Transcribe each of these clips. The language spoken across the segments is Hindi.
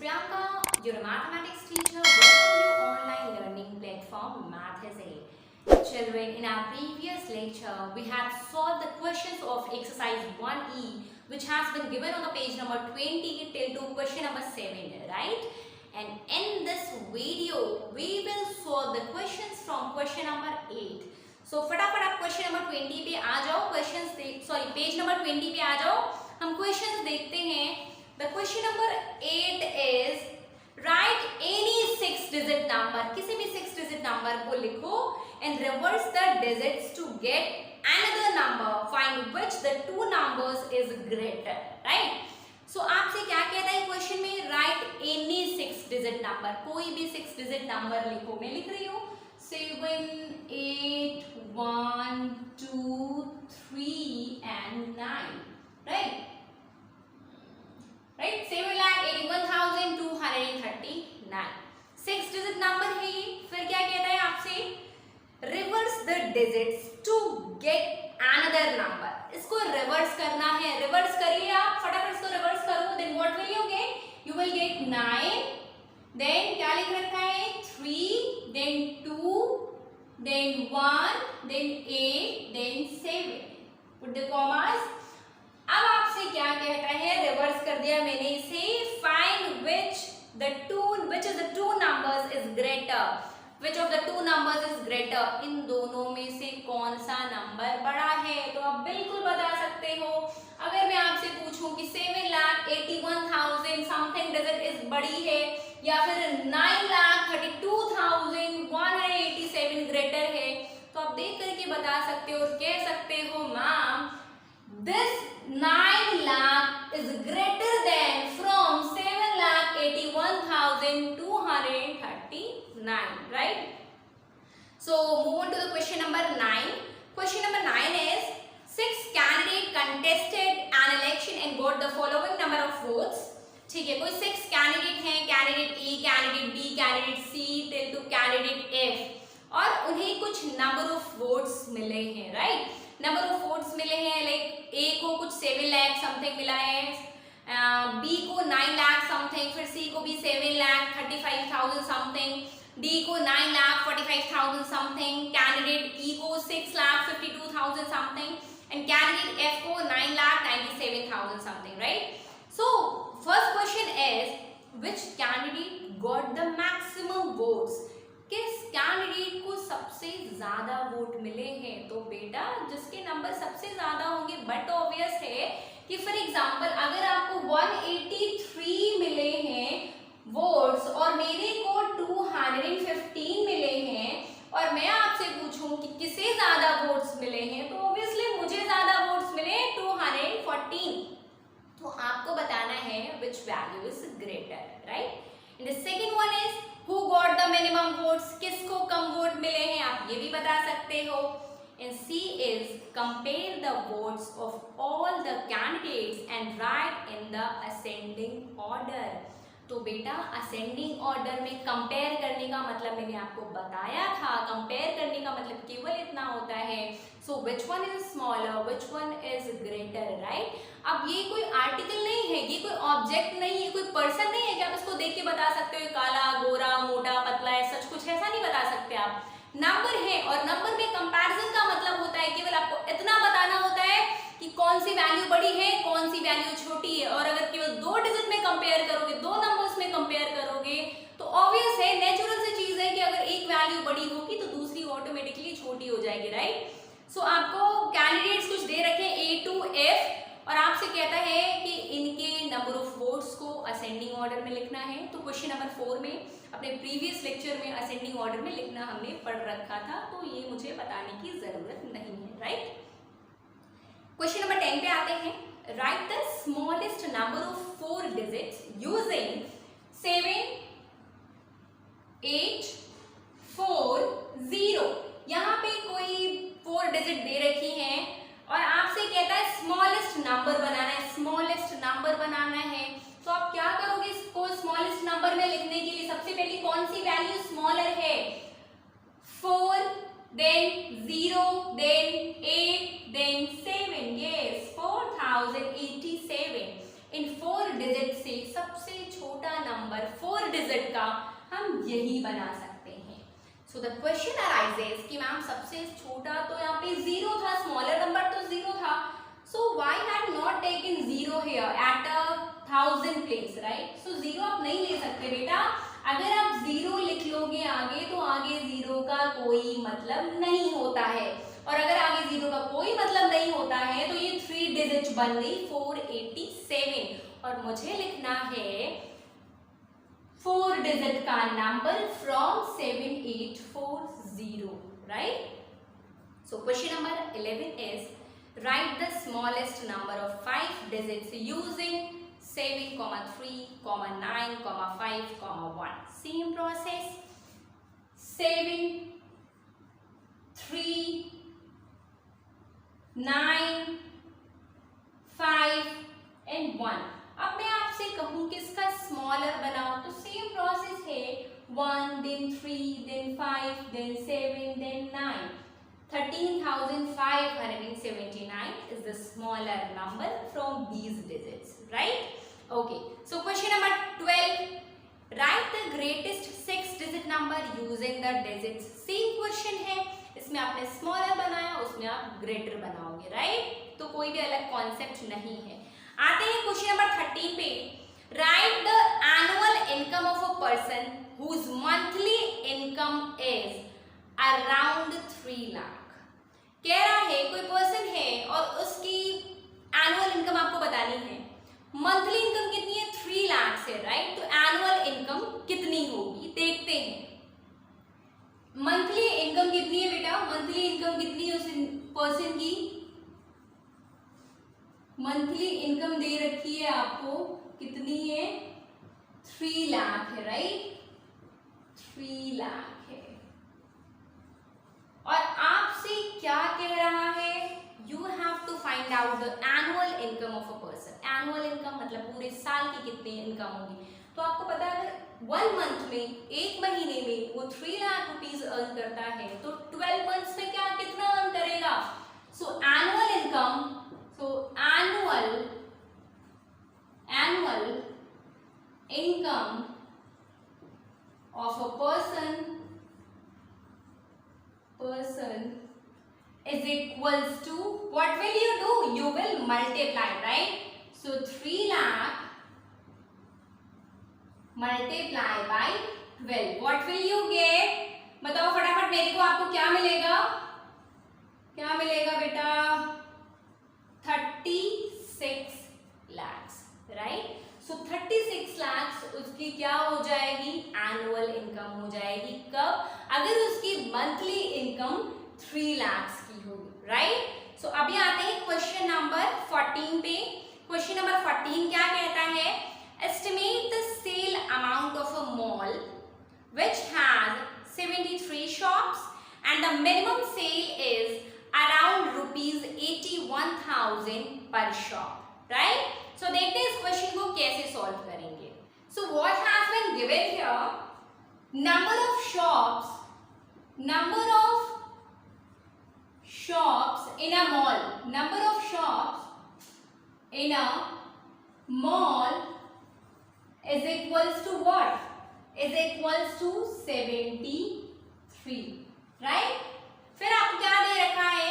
Priyanka, your mathematics teacher. Welcome you online learning platform Math is A. Children, in our previous lecture, we had solved the questions of exercise 1E, which has been given on the page number 20 till to question number 7, right? And in this video, we will solve the questions from question number 8. So फटाफट आप क्वेश्चन नंबर 20 पे आ जाओ, पेज नंबर 20 पे आ जाओ, हम क्वेश्चंस देखते हैं. The question number 8 is right any 6 digit number, किसी भी 6 डिजिट नंबर को लिखो and reverse the digits to get another number, find which the two numbers is greater, right. So आपसे क्या कहता है क्वेश्चन में, राइट एनी 6 डिजिट नंबर, कोई भी 6 डिजिट नंबर लिखो. मैं लिख रही हूँ 7, 8, 1, 2, 3 and 9, right? Right? 7,81,239. 6 digit number है ये. फिर क्या कहता है आपसे, reverse the digits to get another number. इसको रिवर्स करना है. रिवर्स करिए आप, फटाफट इसको रिवर्स करो. Then what will you get? You will get 9. Then क्या लिख रखा है, 3, then 2, then 1, then 8, then 7. Put the commas. अब आपसे क्या कहता है, रिवर्स कर दिया मैंने इसे. Find which of the two numbers is greater. Which of the two numbers is greater? इन दोनों में से कौन सा नंबर बड़ा है? तो आप बिल्कुल बता सकते हो. अगर मैं आपसे पूछूं कि 7,81,000 समथिंग डिजिट इज बड़ी है या फिर 9,32,187 ग्रेटर है, तो आप देख करके बता सकते हो और कह सकते हो, ma'am this 9 lakh is greater than from 7,81,239, right. So move on to the question number 9. Question number 9 is 6 candidate contested an election and got the following number of votes. ठीक है, कोई 6 कैंडिडेट हैं, candidate A, candidate B, candidate C till to candidate F, और उन्हें कुछ नंबर ऑफ वोट्स मिले हैं, राइट. नंबर ऑफ वोट्स मिले हैं, लाइक ए को कुछ 7 लाख समथिंग मिला है, बी को 9 लाख समथिंग, फिर सी को भी 7,35,000 समथिंग, डी को 9,45,000 समथिंग, कैंडिडेट ई को 6,52,000 समथिंग एंड कैंडिडेट एफ को 9,97,000 something, right. So first question is which candidate got the maximum votes? किस कैंडिडेट को सबसे ज्यादा वोट मिले हैं? तो बेटा जिसके नंबर सबसे ज्यादा होंगे, बट ऑब्वियस है कि फॉर एग्जांपल अगर आपको 183 मिले हैं वोट्स और मेरे को 215 मिले हैं और मैं आपसे पूछूं कि किसे ज्यादा वोट्स मिले हैं, तो ऑब्वियसली मुझे ज्यादा वोट्स मिले 214. तो आपको बताना है which value is greater, right? And the second one is who got the minimum votes? किसको कम वोट मिले हैं, आप ये भी बता सकते हो. And C is compare the votes of all the candidates and write in the ascending order. तो बेटा असेंडिंग ऑर्डर में कंपेयर करने का मतलब मैंने आपको बताया था. कंपेयर करने का मतलब केवल इतना होता है. So which one is smaller, which one is greater, right. अब ये कोई आर्टिकल नहीं है, ये कोई ऑब्जेक्ट नहीं है, कोई पर्सन नहीं है कि आप इसको देख के बता सकते हो काला, गोरा, मोटा, पतला है, सच कुछ ऐसा नहीं बता सकते आप. नंबर है और नंबर में कंपैरिजन का मतलब होता है केवल आपको इतना बताना होता है कि कौन सी वैल्यू बड़ी है, कौन सी वैल्यू छोटी है. और अगर केवल 2 डिजिट में कंपेयर करोगे, 2 नंबर्स में कंपेयर करोगे, तो ऑब्वियस है, नेचुरल सी चीज है कि अगर एक वैल्यू बड़ी होगी तो दूसरी ऑटोमेटिकली छोटी हो जाएगी, राइट. सो आपको कैंडिडेट्स कुछ दे रखे ए टू एफ और आपसे कहता है कि इनके नंबर ऑफ वोट्स को असेंडिंग ऑर्डर में लिखना है. तो क्वेश्चन नंबर 4 में अपने प्रीवियस लेक्चर में असेंडिंग ऑर्डर में लिखना हमने पढ़ रखा था, तो ये मुझे बताने की जरूरत नहीं है, राइट. क्वेश्चन नंबर 10 पे आते हैं. Right the smallest number of 4 digits using 7, 8, 4, 0. यहाँ पे कोई 4 डिजिट दे रखी हैं और आपसे कहता है स्मॉलेस्ट नंबर बनाना है. स्मॉलेस्ट नंबर बनाना है तो आप क्या करोगे, इसको स्मॉलेस्ट नंबर में लिखने के लिए सबसे पहले कौन सी वैल्यू स्मॉलर है, 4, then 0, then 8, then 7. Yes, 4087. इन 4 डिजिट से सबसे छोटा नंबर हम यही बना सकते हैं। सो द क्वेश्चन अराइजेस कि मैम सबसे छोटा तो यहाँ पे 0 था, स्मॉलर नंबर तो 0 था, so why have not taken 0 here at 1000 place, right? So 0 आप नहीं ले सकते बेटा। अगर आप 0 लिख लोगे आगे तो आगे 0 का कोई मतलब नहीं होता है, और अगर आगे 0 का कोई मतलब नहीं होता है तो ये 3 डिजिट बन गई 487, और मुझे लिखना है 4 डिजिट का number from 7840, right? So question number 11 is right the smallest number of 5 digits using 7, 3, 9, 5, 1. Same process. 7, 3, 9, 5 and 1. अब मैं आपसे कहूं कि इसका स्मॉलर बनाओ तो सेम प्रोसेस है, 1 then 3 then 5 then 7 then 9. 13,579 is the smaller number from these digits, right? Okay, so question number 12, write the greatest 6-digit number using the digits. Same question है, इसमें आपने स्मॉलर बनाया, उसमें आप ग्रेटर बनाओगे, राइट? तो कोई भी अलग कॉन्सेप्ट नहीं है। आते हैं क्वेश्चन नंबर 13 पे, write the annual income of a person whose monthly income is around 3 lakh. कह रहा है कोई पर्सन है और उसकी एनुअल इनकम आपको बतानी है। मंथली इनकम कितनी है? 3 लाख है, राइट? तो एनुअल इनकम कितनी होगी देखते हैं। मंथली इनकम कितनी है बेटा? मंथली इनकम कितनी है उस पर्सन की? मंथली इनकम दे रखी है आपको, कितनी है? 3 लाख है, राइट? 3 लाख है। और आपसे क्या कह रहा है? You have to find out the annual income of a person. Annual income मतलब पूरे साल की कितनी इनकम होगी। तो आपको पता है अगर 1 मंथ में, एक महीने में वो 3 लाख रुपीज अर्न करता है तो 12 मंथ्स में क्या कितना अर्न करेगा? सो annual income, annual income of a person is equals to, what will you do? You will multiply, right? So 3 lakh multiply by 12. What will you get? बताओ फटाफट मेरे को, आपको क्या मिलेगा? क्या मिलेगा बेटा? 36 lakhs, right? So 36 lakhs उसकी क्या हो जाएगी? एनुअल इनकम हो जाएगी। कब? अगर उसकी मंथली इनकम 3 lakhs की होगी, राइट? सो अभी आते हैं क्वेश्चन नंबर 14 पे। क्वेश्चन नंबर 14 क्या कहता है? Estimate the sale amount of a mall which has 73 shops and the minimum sale is around ₹81,000 per shop, right? सो देखते हैं इस क्वेश्चन को कैसे सॉल्व करेंगे। So what has been given here, number of shops in a mall, number of shops in a mall is equals to what? Is equals to 73, right? फिर आपको क्या दे रखा है?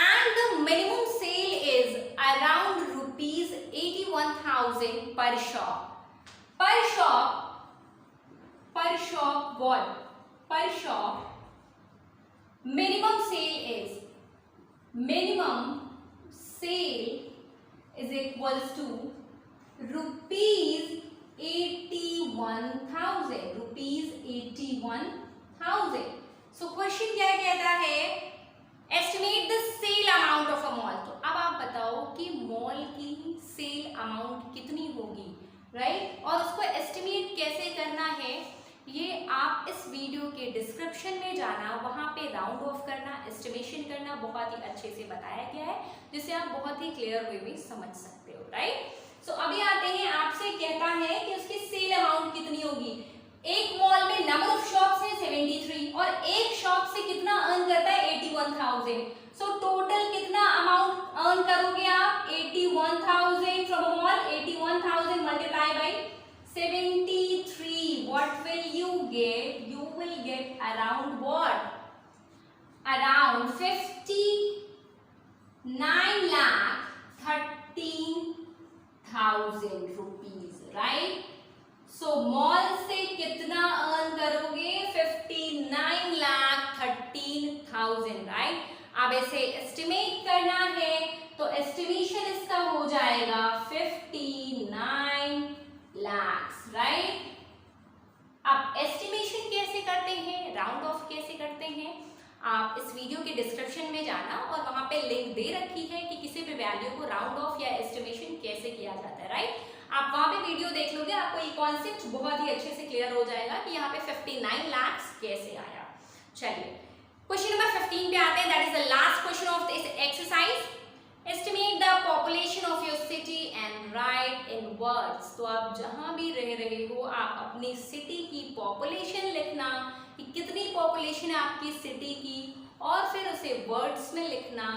And the minimum sale is around ₹81,000 per shop. Per shop what? Per shop minimum sale is equals to ₹81,000. So question क्या कहता है? Estimate the sale amount of a mall. तो अब आप बताओ कि मॉल की सेल अमाउंट कितनी होगी, राइट? और उसको एस्टिमेट कैसे करना है ये आप इस वीडियो के डिस्क्रिप्शन में जाना, वहाँ पे राउंड ऑफ करना, एस्टिमेशन करना बहुत ही अच्छे से बताया गया है, जिसे आप बहुत ही क्लियर वे में समझ सकते हो, राइट? सो अभी आते हैं, आपसे कहता है कि उसकी सेल अमाउंट कितनी होगी। एक मॉल में नंबर ऑफ शॉप्स है 73 और एक शॉप से कितना अर्न करता है 81,000। सो टोटल कितना अमाउंट अर्न करोगे आप? 81,000 from a mall, 81,000 multiply by 73, what will you rupees, right. So mall से कितना अर्न करोगे? 59,13,000, राइट। अब इसे एस्टिमेट करना है तो एस्टिमेशन इसका हो जाएगा 59 lakhs, राइट। अब एस्टिमेशन कैसे करते हैं, राउंड ऑफ कैसे करते हैं, आप इस वीडियो के डिस्क्रिप्शन में जाना और वहां पे लिंक दे रखी है कि किसी भी वैल्यू को राउंड ऑफ या एस्टिमेशन कैसे किया जाता है, राइट। आप वहां पे वीडियो देख लोगे, आपको ये कॉन्सेप्ट बहुत ही अच्छे से क्लियर हो जाएगा कि यहाँ पे 59 lakhs कैसे आया। चलिए क्वेश्चन नंबर 15 पे आते हैं, that is the last question of this exercise. Estimate the population of your city and right in words. तो आप जहां भी रह रहे हो आप अपनी सिटी की पॉपुलेशन लिखना कि कितनी पॉपुलेशन है आपकी सिटी की, और फिर उसे वर्ड्स में लिखना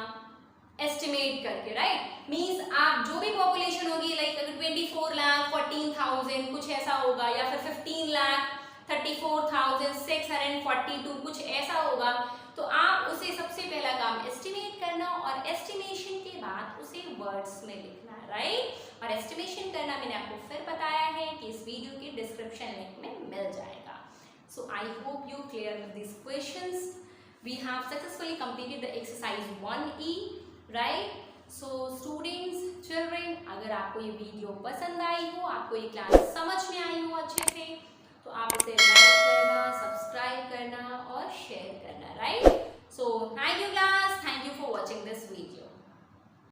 एस्टिमेट करके, राइट। मींस आप जो भी पॉपुलेशन होगी, लाइक अगर 24,14,000 कुछ ऐसा होगा, या फिर 15,34,642 कुछ ऐसा होगा, तो आप उसे सबसे पहला काम एस्टिमेट करना और एस्टिमेशन के बाद उसे वर्ड्स में लिखना, राइट। और एस्टिमेशन करना मैंने आपको फिर बताया है कि इस वीडियो के डिस्क्रिप्शन लिंक में मिल जाएगा। So I hope you clear this questions. We have successfully completed the exercise 1E, right. So students, children, अगर आपको ये वीडियो पसंद आई हो, आपको ये क्लास समझ में आई हो अच्छे से, तो आप इसे लाइक करना, सब्सक्राइब करना और शेयर करना, right. So thank you class, thank you for watching this video.